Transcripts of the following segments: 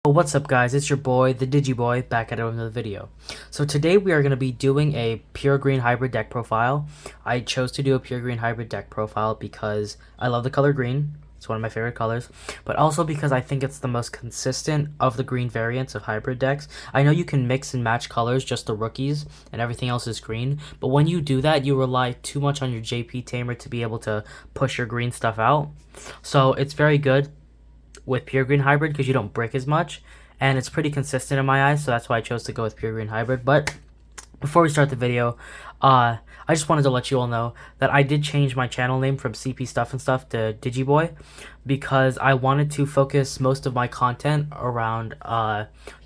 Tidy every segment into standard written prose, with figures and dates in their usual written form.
What's up guys, it's your boy, the Digiboy, back at another video. So today we are going to be doing a pure green hybrid deck profile. I chose to do a pure green hybrid deck profile because I love the color green. It's one of my favorite colors, but also because I think it's the most consistent of the green variants of hybrid decks. I know you can mix and match colors, just the rookies, and everything else is green, but when you do that, you rely too much on your JP tamer to be able to push your green stuff out. So it's very good with pure green hybrid because you don't break as much, and it's pretty consistent in my eyes, so that's why I chose to go with pure green hybrid. But before we start the video, I just wanted to let you all know that I did change my channel name from CP Stuff and Stuff to Digiboy because I wanted to focus most of my content around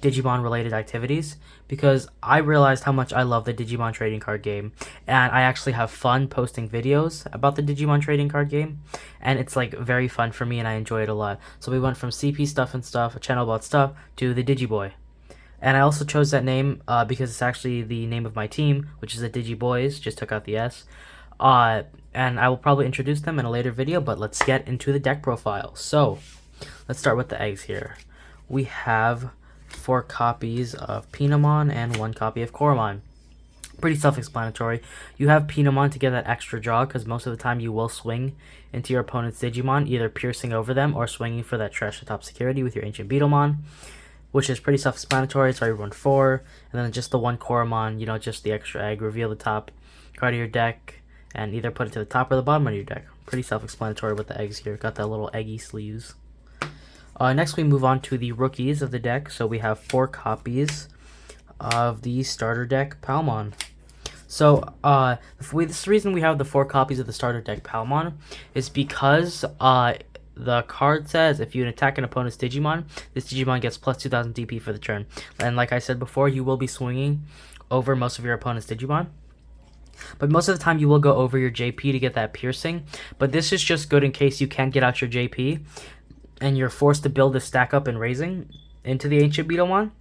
Digimon related activities, because I realized how much I love the Digimon trading card game, and I actually have fun posting videos about the Digimon trading card game, and it's like very fun for me and I enjoy it a lot. So we went from CP Stuff and Stuff, a channel about stuff, to the Digiboy. And I also chose that name because it's actually the name of my team, which is the Digiboys, just took out the S. And I will probably introduce them in a later video, but let's get into the deck profile. So, let's start with the eggs here. We have 4 copies of Pinamon and 1 copy of Koromon. Pretty self-explanatory. You have Pinamon to get that extra draw, because most of the time you will swing into your opponent's Digimon, either piercing over them or swinging for that trash to top security with your Ancient Beetlemon, which is pretty self-explanatory. So you run 4, and then just the 1 Koromon, you know, just the extra egg. Reveal the top card of your deck, and either put it to the top or the bottom of your deck. Pretty self-explanatory with the eggs here. Got that little eggy sleeves. Next we move on to the rookies of the deck. So we have 4 copies of the starter deck Palmon. So the reason we have the 4 copies of the starter deck Palmon is because the card says if you attack an opponent's Digimon, this Digimon gets plus 2000 DP for the turn. And like I said before, you will be swinging over most of your opponent's Digimon, but most of the time you will go over your JP to get that piercing. But this is just good in case you can't get out your JP and you're forced to build a stack up and raising into the Ancient Beetlemon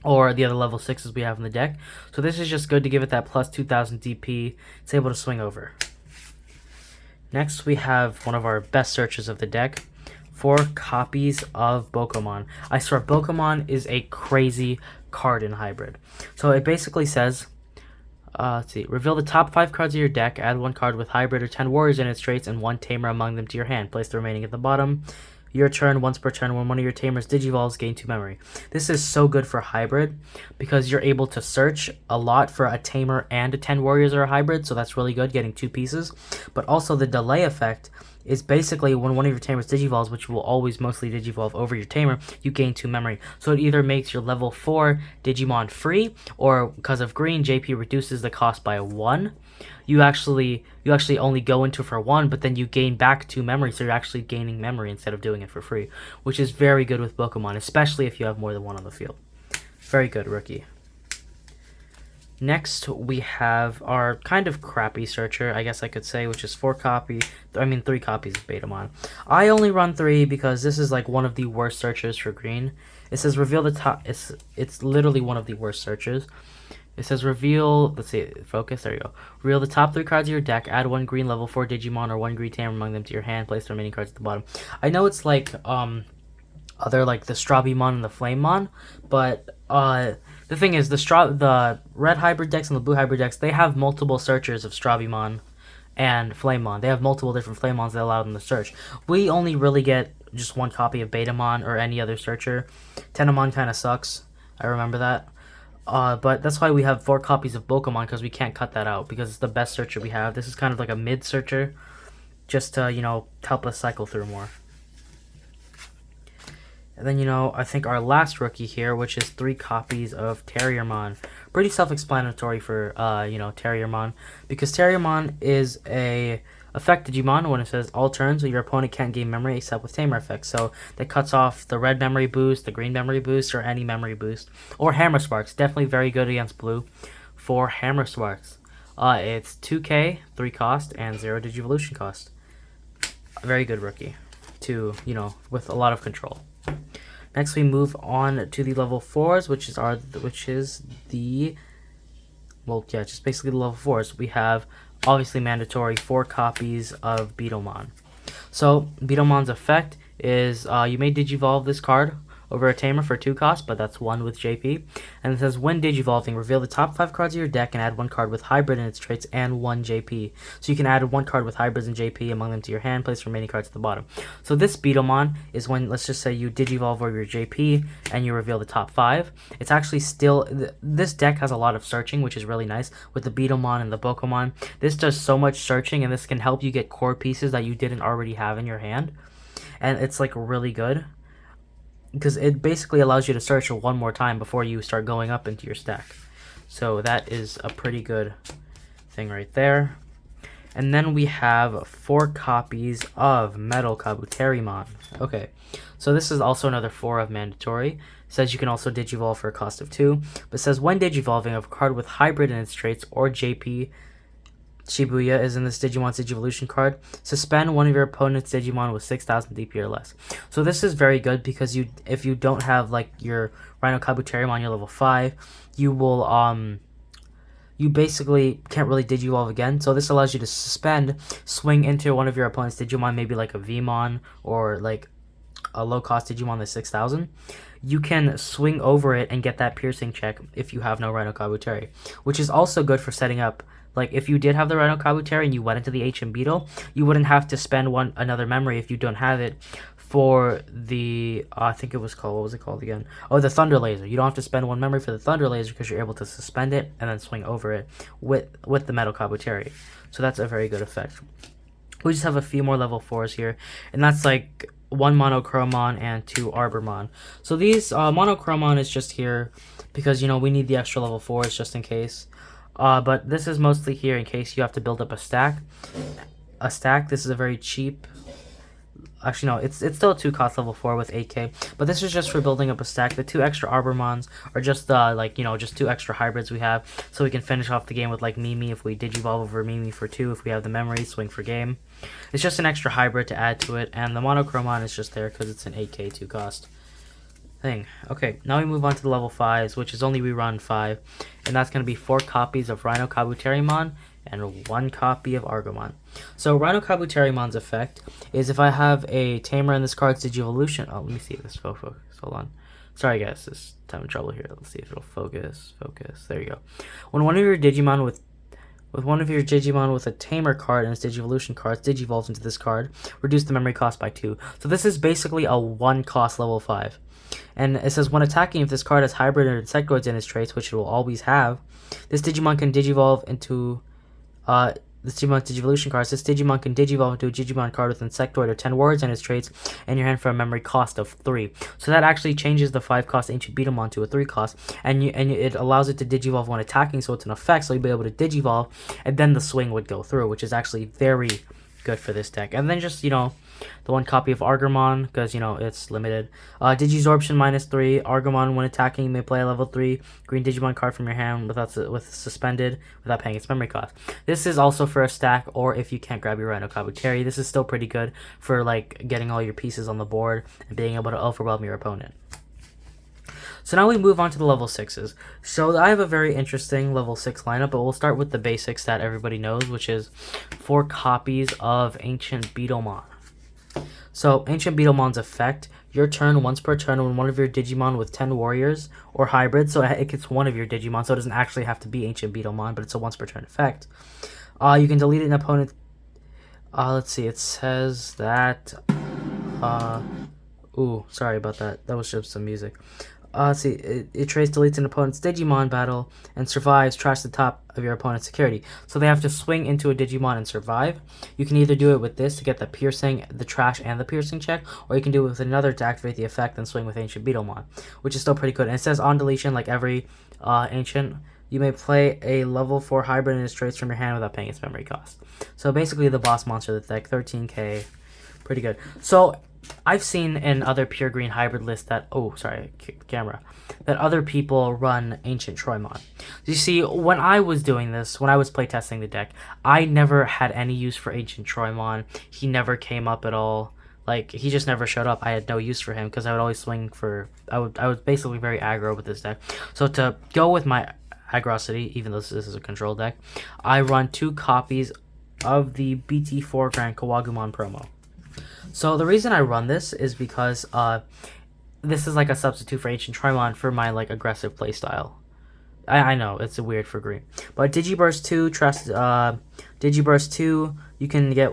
or the other level 6s we have in the deck. So this is just good to give it that plus 2000 DP. It's able to swing over. Next, we have one of our best searches of the deck, 4 copies of Bokomon. I swear, Bokomon is a crazy card in hybrid. So it basically says, let's see, reveal the top 5 cards of your deck, add 1 card with hybrid or 10 warriors in its traits, and 1 tamer among them to your hand. Place the remaining at the bottom. Your turn, once per turn, when one of your tamers digivolves, gain 2 memory. This is so good for hybrid because you're able to search a lot for a tamer and a 10 warriors or a hybrid, so that's really good, getting 2 pieces. But also the delay effect is basically when one of your tamers digivolves, which will always mostly digivolve over your tamer, you gain 2 memory. So it either makes your level 4 Digimon free, or because of green, JP reduces the cost by 1. You actually only go into for 1, but then you gain back 2 memory, so you're actually gaining memory instead of doing it for free, which is very good with Bokomon, especially if you have more than 1 on the field. Very good, rookie. Next, we have our kind of crappy searcher, I guess I could say, which is 3 copies of Betamon. I only run 3 because this is like one of the worst searchers for green. It says reveal the top. It's literally one of the worst searchers. It says reveal, let's see, focus, there you go. Reveal the top 3 cards of your deck, add 1 green level 4 Digimon or 1 green tamer among them to your hand, place the remaining cards at the bottom. I know it's like, other like the Strabimon and the Flamemon, but, the thing is, the red hybrid decks and the blue hybrid decks, they have multiple searchers of Strabimon and Flamemon. They have multiple different Flamemons that allow them to search. We only really get just 1 copy of Betamon or any other searcher. Tenamon kind of sucks, I remember that. But that's why we have 4 copies of Bokomon, because we can't cut that out, because it's the best searcher we have. This is kind of like a mid searcher, just to, you know, help us cycle through more. And then, you know, I think our last rookie here, which is 3 copies of Terriermon. Pretty self-explanatory for, you know, Terriermon, because Terriermon is a effect Digimon when it says all turns your opponent can't gain memory except with tamer effects. So that cuts off the red memory boost, the green memory boost, or any memory boost. Or Hammer Sparks, definitely very good against blue for Hammer Sparks. It's 2k, 3 cost, and 0 Digivolution cost. A very good rookie to, you know, with a lot of control. Next we move on to the level 4s, which is the well, yeah, just basically the level 4s. We have obviously mandatory 4 copies of Beetlemon. So Beetlemon's effect is you may digivolve this card over a Tamer for 2 cost, but that's 1 with JP. And it says, when digivolving, reveal the top 5 cards of your deck and add 1 card with hybrid in its traits and 1 JP. So you can add 1 card with hybrids and JP among them to your hand, place remaining cards at the bottom. So this Beetlemon is when, let's just say you digivolve over your JP and you reveal the top 5. It's actually still, this deck has a lot of searching, which is really nice with the Beetlemon and the Pokemon. This does so much searching, and this can help you get core pieces that you didn't already have in your hand. And it's like really good because it basically allows you to search one more time before you start going up into your stack. So that is a pretty good thing right there. And then we have 4 copies of Metal Kabuterimon. Okay, so this is also another 4 of mandatory. It says you can also digivolve for a cost of 2, but says when digivolving, a card with hybrid in its traits or JP Shibuya is in this Digimon's Digivolution card. Suspend one of your opponent's Digimon with 6,000 DP or less. So this is very good because if you don't have like your Rhino Kabuterimon, your level 5, you will you basically can't really digivolve again. So this allows you to suspend, swing into one of your opponent's Digimon, maybe like a Vmon or like a low cost Digimon that's 6,000. You can swing over it and get that piercing check if you have no Rhino Kabuteri, which is also good for setting up. Like, if you did have the Rhino Kabuteri and you went into the HM Beetle, you wouldn't have to spend another memory if you don't have it for the, I think it was called, what was it called again? Oh, the Thunder Laser. You don't have to spend 1 memory for the Thunder Laser because you're able to suspend it and then swing over it with the Metal Kabuteri. So that's a very good effect. We just have a few more level 4s here, and that's like 1 Monochromon and 2 Arbormon. So these, Monochromon is just here because, you know, we need the extra level 4s just in case. But this is mostly here in case you have to build up a stack. This is a very cheap. Actually, no, it's still a 2 cost level 4 with 8k. But this is just for building up a stack. The 2 extra Arbormons are just like, you know, just 2 extra hybrids we have, so we can finish off the game with like Mimi if we digivolve over Mimi for 2. If we have the memory, swing for game. It's just an extra hybrid to add to it, and the Monochromon is just there because it's an 8k 2 cost thing. Okay, now we move on to the level 5s, which is only rerun 5, and that's going to be 4 copies of Rhino Kabuterimon and 1 copy of Argomon. So Rhino Kabuterimon's effect is if I have a Tamer in this card's Digivolution. Oh, let me see if this focus. Hold on. Sorry guys, this having trouble here. Let's see if it'll focus. There you go. When one of your Digimon with a Tamer card and its Digivolution cards digivolves into this card, reduce the memory cost by 2. So this is basically a 1 cost level 5. And it says when attacking, if this card has hybrid or insectoids in its traits, which it will always have, this Digimon can digivolve into this Digimon's Digivolution cards. This Digimon can digivolve into a Digimon card with insectoid or 10 words in its traits and your hand for a memory cost of 3. So that actually changes the 5 cost Ancient Beetlemon to a 3 cost, and it allows it to digivolve when attacking, so it's an effect, so you'll be able to digivolve, and then the swing would go through, which is actually very good for this deck. And then just, you know, the 1 copy of Argomon, because, you know, it's limited. Digisorption -3. Argomon, when attacking, you may play a level 3 green Digimon card from your hand with suspended without paying its memory cost. This is also for a stack, or if you can't grab your Rhino Kabuteri. This is still pretty good for, like, getting all your pieces on the board and being able to overwhelm your opponent. So now we move on to the level 6s. So I have a very interesting level 6 lineup, but we'll start with the basics that everybody knows, which is 4 copies of Ancient Beetlemon. So, Ancient Beetlemon's effect, your turn, once per turn, when one of your Digimon with 10 warriors or hybrids, so it gets one of your Digimon, so it doesn't actually have to be Ancient Beetlemon, but it's a once per turn effect. You can delete an opponent. Let's see, it says that. Ooh, sorry about that. That was just some music. Let's see, it deletes an opponent's Digimon battle and survives, trash the top of your opponent's security. So they have to swing into a Digimon and survive. You can either do it with this to get the piercing, the trash, and the piercing check, or you can do it with another to activate the effect and swing with Ancient Beetlemon, which is still pretty good. And it says on deletion, like every Ancient, you may play a level 4 hybrid in its traits from your hand without paying its memory cost. So basically the boss monster of the deck, 13k, pretty good. So I've seen in other pure green hybrid lists that, that other people run Ancient Troymon. You see, when I was doing this, when I was playtesting the deck, I never had any use for Ancient Troymon. He never came up at all. Like, he just never showed up. I had no use for him because I would always swing for, I was basically very aggro with this deck. So to go with my aggrosity, even though this is a control deck, I run 2 copies of the BT4 Grand Kawagumon promo. So the reason I run this is because this is like a substitute for Ancient Trymon for my like aggressive playstyle. I know it's weird for green, but Digiburst 2, Digiburst 2, you can get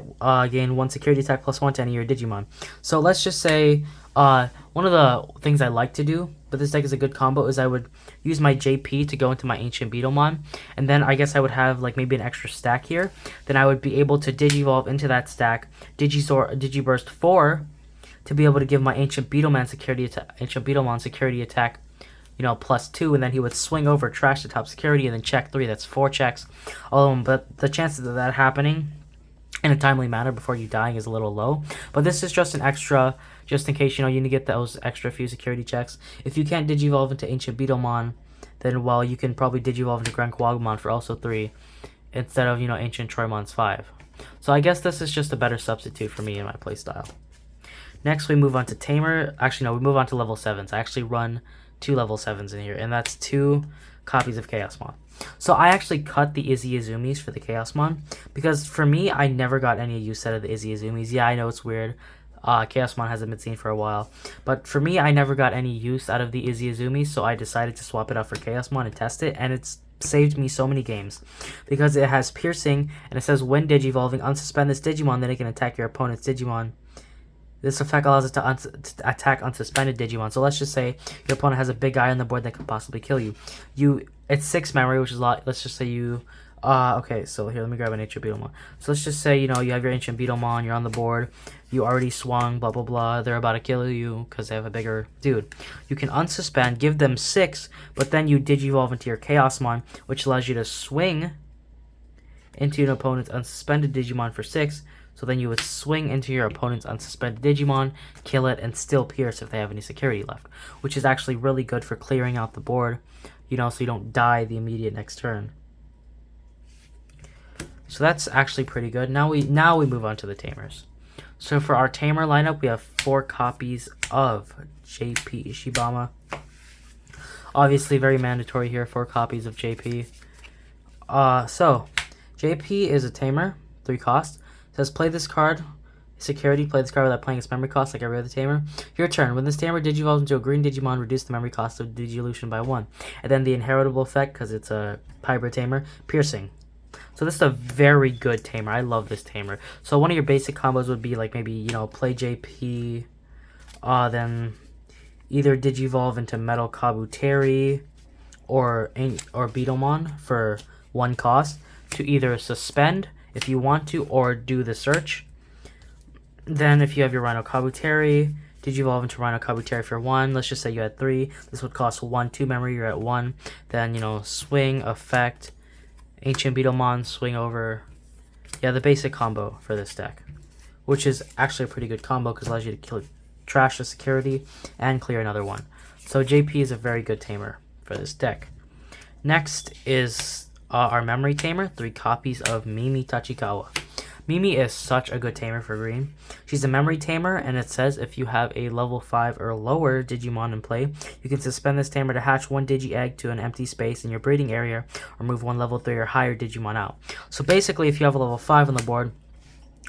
gain 1 security attack plus 1 to any of your Digimon. So let's just say one of the things I like to do, but this deck is a good combo, is I would use my JP to go into my Ancient Beetlemon, and then I guess I would have like maybe an extra stack here. Then I would be able to Digivolve into that stack, Digiburst 4, to be able to give my Ancient Beetlemon security attack, you know, +2, and then he would swing over, trash the top security, and then check 3. That's 4 checks. But the chances of that happening in a timely manner before you dying is a little low. But this is just an extra, just in case, you know, you need to get those extra few security checks. If you can't Digivolve into Ancient Beetlemon, then, well, you can probably Digivolve into Grand Quagmon for also 3, instead of, you know, Ancient Troymon's 5. So I guess this is just a better substitute for me in my playstyle. Next, we move on to Tamer. Actually, no, we move on to level 7s. I actually run 2 level 7s in here, and that's 2 copies of Chaosmon. So I actually cut the Izzy Izumis for the Chaosmon, because for me, I never got any use out of the Izzy Izumis. Yeah, I know it's weird. Chaosmon hasn't been seen for a while, but for me, I never got any use out of the Izzy Izumis, so I decided to swap it out for Chaosmon and test it, and it's saved me so many games, because it has Piercing, and it says when Digivolving, unsuspend this Digimon, then it can attack your opponent's Digimon. This effect allows it to attack unsuspended Digimon. So let's just say your opponent has a big guy on the board that could possibly kill you. It's 6 memory, which is a lot. Let's just say you... okay, so here, let me grab an Ancient Beetlemon. So let's just say, you know, you have your Ancient Beetlemon, you're on the board, you already swung, blah, blah, blah. They're about to kill you because they have a bigger dude. You can unsuspend, give them 6, but then you Digivolve into your Chaosmon, which allows you to swing into an opponent's unsuspended Digimon for 6. So then you would swing into your opponent's unsuspended Digimon, kill it, and still pierce if they have any security left, which is actually really good for clearing out the board, you know, so you don't die the immediate next turn. So that's actually pretty good. Now we move on to the Tamers. So for our Tamer lineup, we have 4 copies of JP Ishibama. Obviously very mandatory here, 4 copies of JP. So JP is a Tamer, 3 cost. Says play this card, security, play this card without playing its memory cost like every other Tamer. Your turn. When this Tamer Digivolves into a green Digimon, reduce the memory cost of Digivolution by 1. And then the inheritable effect, because it's a hybrid Tamer, Piercing. So this is a very good Tamer. I love this Tamer. So one of your basic combos would be like maybe, you know, play JP, then either Digivolve into Metal Kabuteri or Beetlemon for 1 cost to either suspend if you want to, or do the search. Then if you have your Rhino Kabuteri, Digivolve into Rhino Kabuteri for 1. Let's just say you had 3. This would cost 1, 2 memory, you're at 1. Then, you know, swing, effect, Ancient Beetlemon, swing over. Yeah, the basic combo for this deck, which is actually a pretty good combo because it allows you to trash the security and clear another one. So JP is a very good Tamer for this deck. Next is our Memory Tamer, 3 copies of Mimi Tachikawa. Mimi is such a good Tamer for green. She's a Memory Tamer, and it says if you have a level 5 or lower Digimon in play, you can suspend this Tamer to hatch 1 Digi-Egg to an empty space in your breeding area, or move 1 level 3 or higher Digimon out. So basically, if you have a level 5 on the board,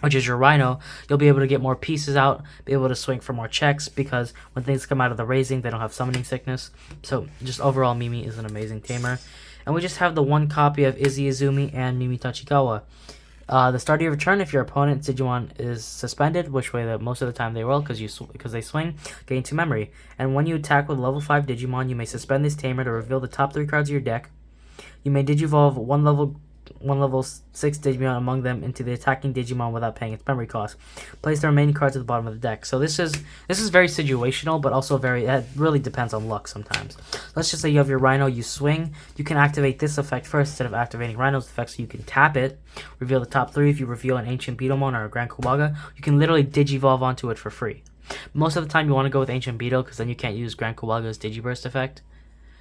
which is your Rhino, you'll be able to get more pieces out, be able to swing for more checks, because when things come out of the raising, they don't have summoning sickness. So just overall, Mimi is an amazing Tamer. And we just have the 1 copy of Izzy Izumi and Mimi Tachikawa. The start of your turn, if your opponent's Digimon is suspended, which way that most of the time they will, because they swing, gain 2 memory. And when you attack with level 5 Digimon, you may suspend this Tamer to reveal the top 3 cards of your deck. You may Digivolve one level 6 Digimon among them into the attacking Digimon without paying its memory cost. Place the remaining cards at the bottom of the deck. So this is very situational, but also it really depends on luck sometimes. Let's just say you have your Rhino, you swing, you can activate this effect first instead of activating Rhino's effect, so you can tap it, reveal the top 3. If you reveal an Ancient Beetlemon or a Grand Kuwaga, you can literally Digivolve onto it for free. Most of the time you want to go with Ancient Beetle, because then you can't use Grand Kuwaga's Digiburst effect.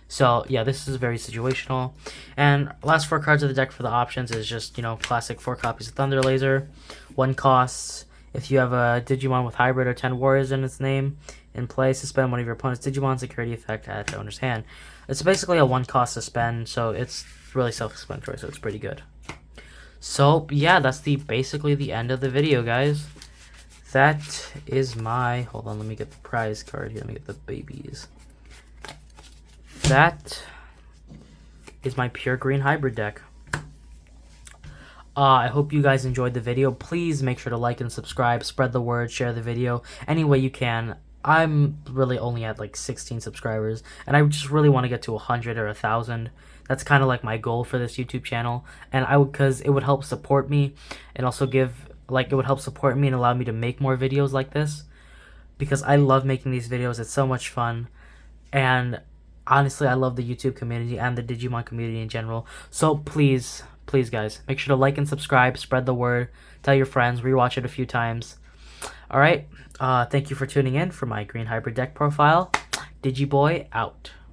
So yeah, this is very situational. And last 4 cards of the deck for the options is just, you know, classic 4 copies of Thunder Laser, 1 cost. If you have a Digimon with hybrid or 10 warriors in its name in play, suspend one of your opponent's Digimon, security effect at the owner's hand. It's basically a 1 cost suspend, so it's really self-explanatory, so it's pretty good. So yeah, that's basically the end of the video, guys. that is my, hold on, let me get the prize card here. Let me get the babies. That is my pure green hybrid deck. I hope you guys enjoyed the video. Please make sure to like and subscribe, spread the word, share the video any way you can. I'm really only at like 16 subscribers, and I just really want to get to 100 or 1,000. That's kind of like my goal for this YouTube channel, and because it would help support me, and also it would help support me and allow me to make more videos like this, because I love making these videos. It's so much fun, and honestly, I love the YouTube community and the Digimon community in general. So please, please guys, make sure to like and subscribe, spread the word, tell your friends, rewatch it a few times. Alright, thank you for tuning in for my green hybrid deck profile. Digiboy out.